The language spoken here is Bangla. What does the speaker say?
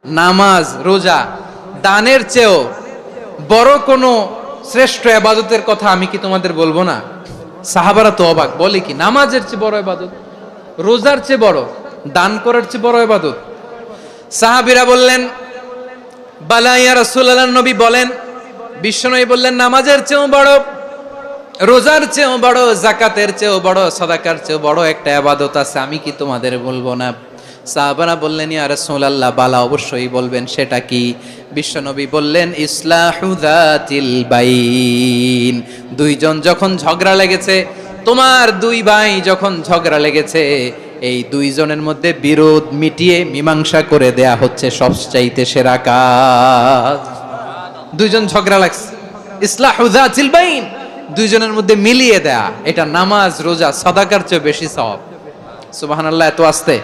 নামাজ, রোজা, দানের চেয়েও বড় কোনো শ্রেষ্ঠ ইবাদতের কথা আমি কি তোমাদের বলবো না? সাহাবারা তো অবাক, বলে কি নামাজের চেয়ে বড় ইবাদত, রোজার চেয়ে বড়, দান করার চেয়ে বড় ইবাদত? সাহাবীরা বললেন বালা ইয়া রাসূলুল্লাহ, নবী বলেন, বিশ্বনবী বললেন নামাজের চেয়েও বড়, রোজার চেয়েও বড়, যাকাতের চেয়েও বড়, সাদাকার চেয়েও বড় একটা ইবাদত আছে, আমি কি তোমাদের বলবো না? সাহাবারা বললেন ইয়া রাসূলুল্লাহ, বালা অবশ্যই বলবেন, সেটা কি? বিশ্বনবী বললেন ইসলাহু যাতিল বাইন। দুইজন যখন ঝগড়া লেগেছে, তোমার দুই ভাই যখন ঝগড়া লেগেছে, এই দুইজনের মধ্যে বিরোধ মিটিয়ে মীমাংসা করে দেয়া হচ্ছে সবচাইতে সেরা কাজ। দুইজন ঝগড়া লাগছে, ইসলাহু যাতিল বাইন, দুইজনের মধ্যে মিলিয়ে দেয়া, এটা নামাজ, রোজা, সাদাকার চেয়ে বেশি সওয়াব। সুবহানাল্লাহ, এত আস্তে।